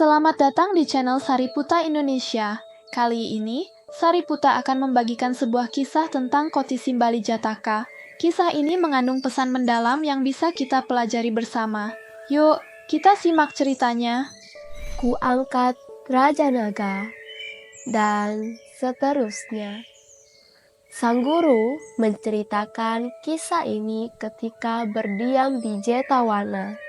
Selamat datang di channel Sariputa Indonesia. Kali ini, Sariputa akan membagikan sebuah kisah tentang Koti Simbali Jataka. Kisah ini mengandung pesan mendalam yang bisa kita pelajari bersama. Yuk, kita simak ceritanya. Kuangkat Raja Naga, dan seterusnya. Sang guru menceritakan kisah ini ketika berdiam di Jetawana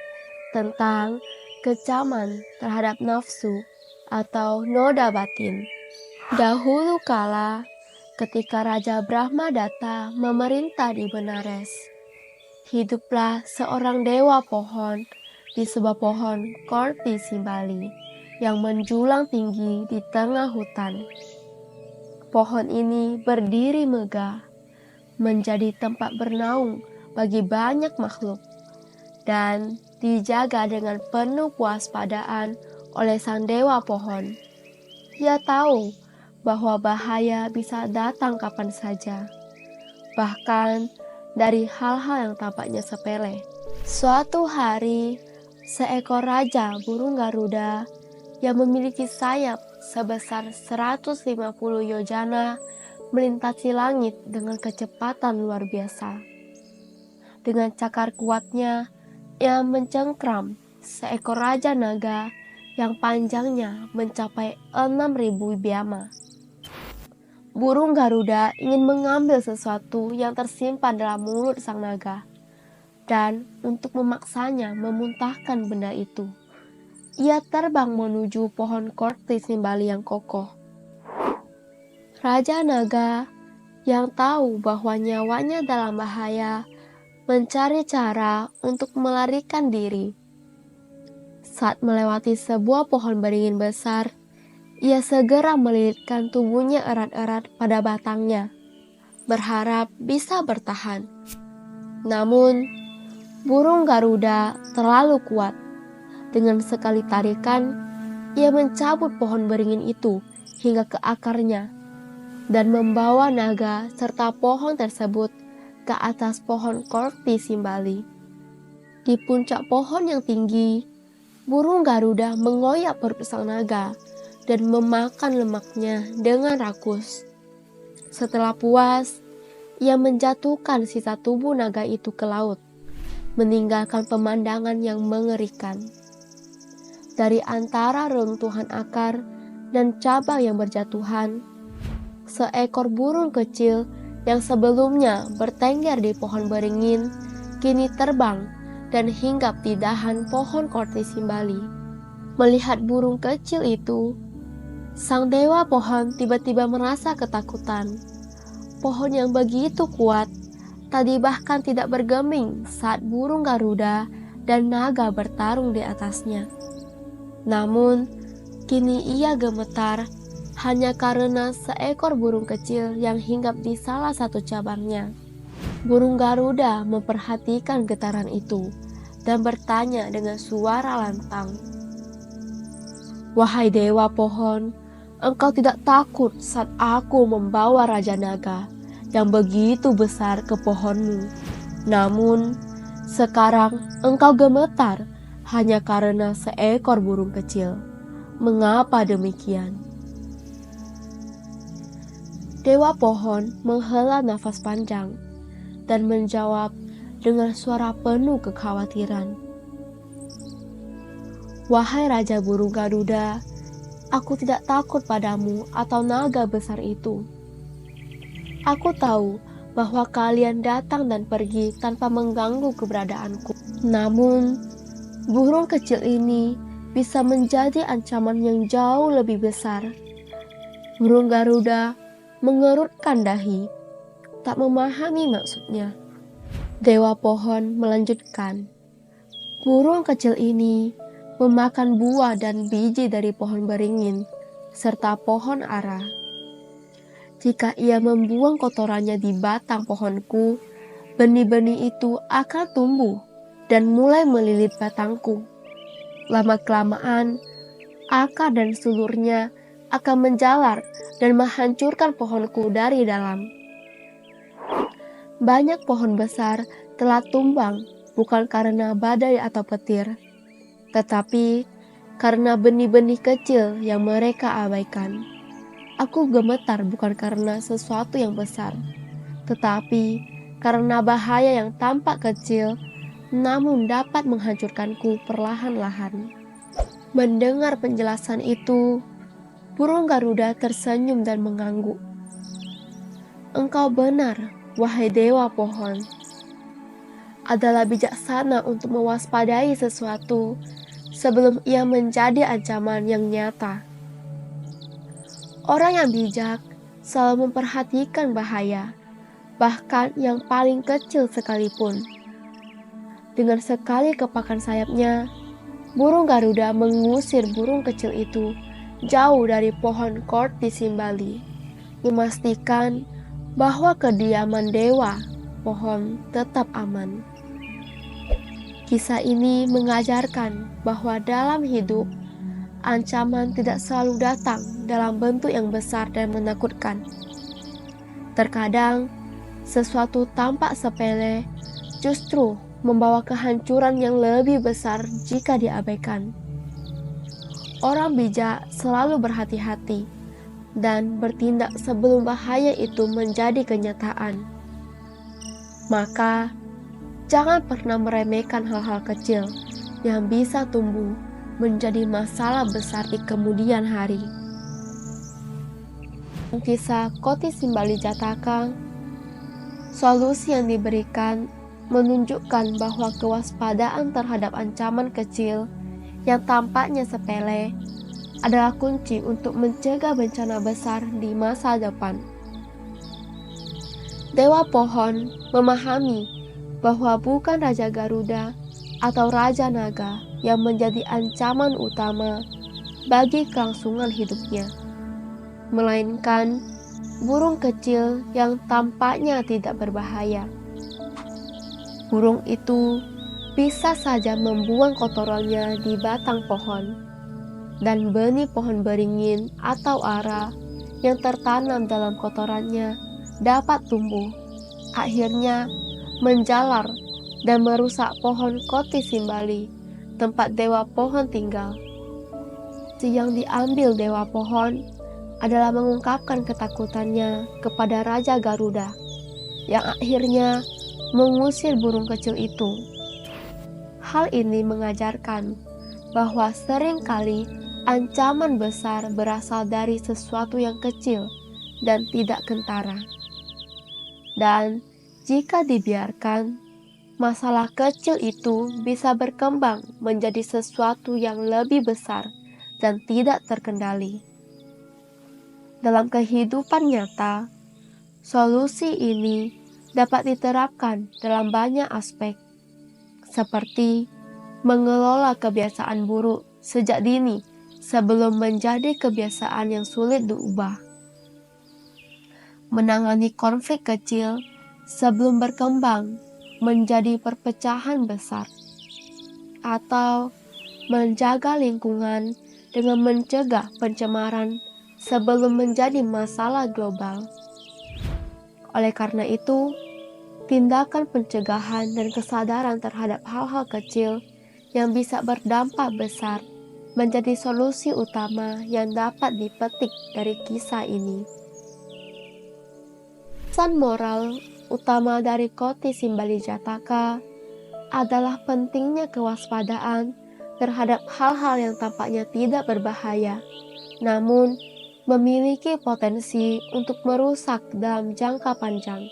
tentang kecaman terhadap nafsu atau noda batin. Dahulu kala, ketika Raja Brahmadatta memerintah di Benares, hiduplah seorang dewa pohon di sebuah pohon Koti Simbali yang menjulang tinggi di tengah hutan. Pohon ini berdiri megah, menjadi tempat bernaung bagi banyak makhluk, dan dijaga dengan penuh kewaspadaan oleh sang dewa pohon. Ia tahu bahwa bahaya bisa datang kapan saja, bahkan dari hal-hal yang tampaknya sepele. Suatu hari, seekor raja burung Garuda yang memiliki sayap sebesar 150 yojana melintasi langit dengan kecepatan luar biasa. Dengan cakar kuatnya, ia mencengkram seekor raja naga yang panjangnya mencapai 6.000 biama. Burung Garuda ingin mengambil sesuatu yang tersimpan dalam mulut sang naga, dan untuk memaksanya memuntahkan benda itu, ia terbang menuju pohon Koti Simbali yang kokoh. Raja Naga yang tahu bahwa nyawanya dalam bahaya mencari cara untuk melarikan diri. Saat melewati sebuah pohon beringin besar, ia segera melilitkan tubuhnya erat-erat pada batangnya, berharap bisa bertahan. Namun, burung Garuda terlalu kuat. Dengan sekali tarikan, ia mencabut pohon beringin itu hingga ke akarnya dan membawa naga serta pohon tersebut ke atas pohon Koti Simbali. Di puncak pohon yang tinggi, burung Garuda mengoyak perut sang naga dan memakan lemaknya dengan rakus. Setelah puas, ia menjatuhkan sisa tubuh naga itu ke laut, meninggalkan pemandangan yang mengerikan. Dari antara reruntuhan akar dan cabang yang berjatuhan, seekor burung kecil yang sebelumnya bertengger di pohon beringin kini terbang dan hinggap di dahan pohon Koti Simbali. Melihat burung kecil itu, sang dewa pohon tiba-tiba merasa ketakutan. Pohon yang begitu kuat tadi bahkan tidak bergeming saat burung Garuda dan naga bertarung di atasnya. Namun, kini ia gemetar hanya karena seekor burung kecil yang hinggap di salah satu cabangnya. Burung Garuda memperhatikan getaran itu dan bertanya dengan suara lantang, "Wahai dewa pohon, engkau tidak takut saat aku membawa Raja Naga yang begitu besar ke pohonmu? Namun, sekarang engkau gemetar hanya karena seekor burung kecil. Mengapa demikian?" Dewa pohon menghela nafas panjang dan menjawab dengan suara penuh kekhawatiran, "Wahai Raja Burung Garuda, aku tidak takut padamu atau naga besar itu. Aku tahu bahwa kalian datang dan pergi tanpa mengganggu keberadaanku. Namun, burung kecil ini bisa menjadi ancaman yang jauh lebih besar." Burung Garuda mengerutkan dahi, tak memahami maksudnya. Dewa pohon melanjutkan, "Burung kecil ini memakan buah dan biji dari pohon beringin serta pohon ara. Jika ia membuang kotorannya di batang pohonku, benih-benih itu akan tumbuh dan mulai melilit batangku. Lama-kelamaan, akar dan sulurnya akan menjalar dan menghancurkan pohonku dari dalam. Banyak pohon besar telah tumbang bukan karena badai atau petir, tetapi karena benih-benih kecil yang mereka abaikan. Aku gemetar bukan karena sesuatu yang besar, tetapi karena bahaya yang tampak kecil namun dapat menghancurkanku perlahan-lahan. Mendengar penjelasan itu, burung Garuda tersenyum dan mengangguk. Engkau benar, wahai dewa pohon. Adalah bijaksana untuk mewaspadai sesuatu sebelum ia menjadi ancaman yang nyata. Orang yang bijak selalu memperhatikan bahaya, bahkan yang paling kecil sekalipun. Dengan sekali kepakan sayapnya, burung Garuda mengusir burung kecil itu jauh dari pohon Kortisimbali, memastikan bahwa kediaman dewa pohon tetap aman. Kisah ini mengajarkan bahwa dalam hidup, ancaman tidak selalu datang dalam bentuk yang besar dan menakutkan. Terkadang, sesuatu tampak sepele justru membawa kehancuran yang lebih besar jika diabaikan. Orang bijak selalu berhati-hati dan bertindak sebelum bahaya itu menjadi kenyataan. Maka, jangan pernah meremehkan hal-hal kecil yang bisa tumbuh menjadi masalah besar di kemudian hari. Kisah Kortisimbali Jataka, solusi yang diberikan menunjukkan bahwa kewaspadaan terhadap ancaman kecil yang tampaknya sepele adalah kunci untuk mencegah bencana besar di masa depan. Dewa pohon memahami bahwa bukan Raja Garuda atau Raja Naga yang menjadi ancaman utama bagi kelangsungan hidupnya, melainkan burung kecil yang tampaknya tidak berbahaya. Burung itu bisa saja membuang kotorannya di batang pohon, dan benih pohon beringin atau ara yang tertanam dalam kotorannya dapat tumbuh, akhirnya menjalar dan merusak pohon Kortisimbali, tempat dewa pohon tinggal. Yang diambil dewa pohon adalah mengungkapkan ketakutannya kepada Raja Garuda, yang akhirnya mengusir burung kecil itu. Hal ini mengajarkan bahwa seringkali ancaman besar berasal dari sesuatu yang kecil dan tidak kentara. Dan jika dibiarkan, masalah kecil itu bisa berkembang menjadi sesuatu yang lebih besar dan tidak terkendali. Dalam kehidupan nyata, solusi ini dapat diterapkan dalam banyak aspek, seperti mengelola kebiasaan buruk sejak dini sebelum menjadi kebiasaan yang sulit diubah, menangani konflik kecil sebelum berkembang menjadi perpecahan besar, atau menjaga lingkungan dengan mencegah pencemaran sebelum menjadi masalah global. Oleh karena itu, tindakan pencegahan dan kesadaran terhadap hal-hal kecil yang bisa berdampak besar menjadi solusi utama yang dapat dipetik dari kisah ini. Pesan moral utama dari Kortisimbali Jataka adalah pentingnya kewaspadaan terhadap hal-hal yang tampaknya tidak berbahaya, namun memiliki potensi untuk merusak dalam jangka panjang.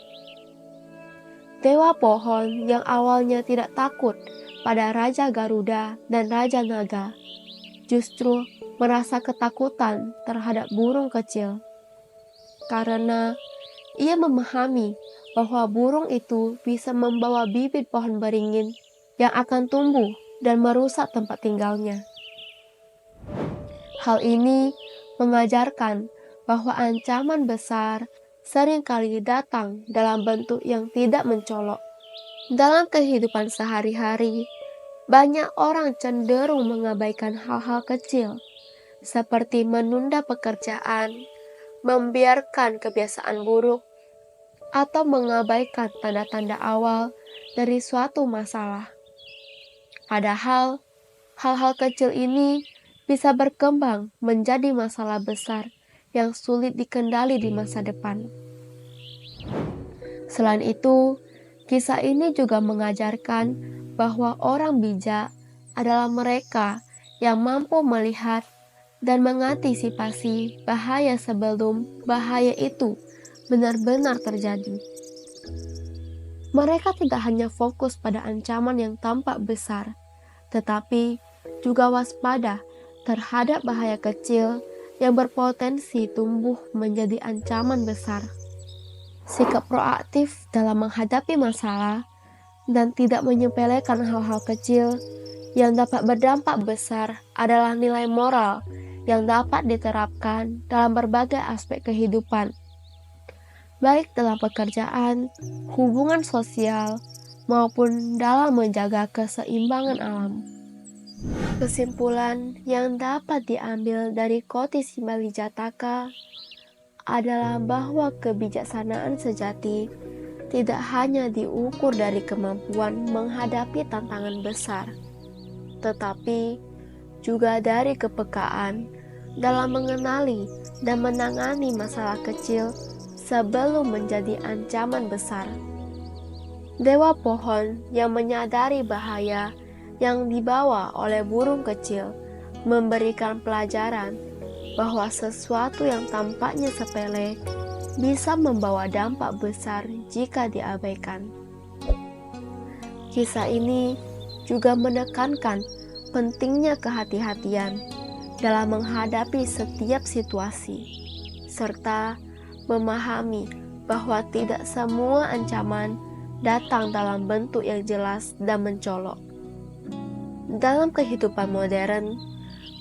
Dewa pohon yang awalnya tidak takut pada Raja Garuda dan Raja Naga justru merasa ketakutan terhadap burung kecil, karena ia memahami bahwa burung itu bisa membawa bibit pohon beringin yang akan tumbuh dan merusak tempat tinggalnya. Hal ini mengajarkan bahwa ancaman besar seringkali datang dalam bentuk yang tidak mencolok. Dalam kehidupan sehari-hari, banyak orang cenderung mengabaikan hal-hal kecil, seperti menunda pekerjaan, membiarkan kebiasaan buruk, atau mengabaikan tanda-tanda awal dari suatu masalah. Padahal, hal-hal kecil ini bisa berkembang menjadi masalah besar yang sulit dikendali di masa depan. Selain itu, kisah ini juga mengajarkan bahwa orang bijak adalah mereka yang mampu melihat dan mengantisipasi bahaya sebelum bahaya itu benar-benar terjadi. Mereka tidak hanya fokus pada ancaman yang tampak besar, tetapi juga waspada terhadap bahaya kecil yang berpotensi tumbuh menjadi ancaman besar. Sikap proaktif dalam menghadapi masalah dan tidak menyepelekan hal-hal kecil yang dapat berdampak besar adalah nilai moral yang dapat diterapkan dalam berbagai aspek kehidupan, baik dalam pekerjaan, hubungan sosial, maupun dalam menjaga keseimbangan alam. Kesimpulan yang dapat diambil dari kotisi Bali Jataka adalah bahwa kebijaksanaan sejati tidak hanya diukur dari kemampuan menghadapi tantangan besar, tetapi juga dari kepekaan dalam mengenali dan menangani masalah kecil sebelum menjadi ancaman besar. Dewa pohon yang menyadari bahaya yang dibawa oleh burung kecil memberikan pelajaran bahwa sesuatu yang tampaknya sepele bisa membawa dampak besar jika diabaikan. Kisah ini juga menekankan pentingnya kehati-hatian dalam menghadapi setiap situasi, serta memahami bahwa tidak semua ancaman datang dalam bentuk yang jelas dan mencolok. Dalam kehidupan modern,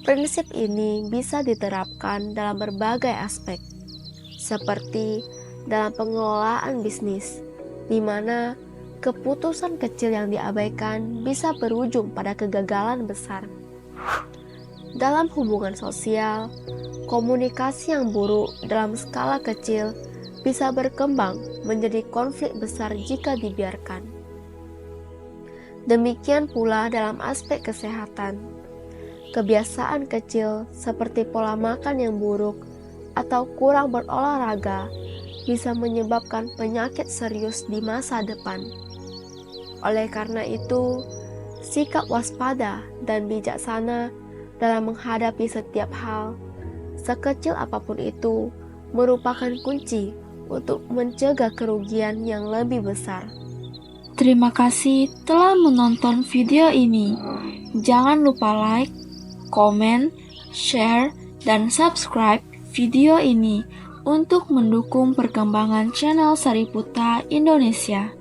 prinsip ini bisa diterapkan dalam berbagai aspek, seperti dalam pengelolaan bisnis, di mana keputusan kecil yang diabaikan bisa berujung pada kegagalan besar. Dalam hubungan sosial, komunikasi yang buruk dalam skala kecil bisa berkembang menjadi konflik besar jika dibiarkan. Demikian pula dalam aspek kesehatan. Kebiasaan kecil seperti pola makan yang buruk atau kurang berolahraga bisa menyebabkan penyakit serius di masa depan. Oleh karena itu, sikap waspada dan bijaksana dalam menghadapi setiap hal, sekecil apapun itu, merupakan kunci untuk mencegah kerugian yang lebih besar. Terima kasih telah menonton video ini. Jangan lupa like, komen, share, dan subscribe video ini untuk mendukung perkembangan channel Sariputa Indonesia.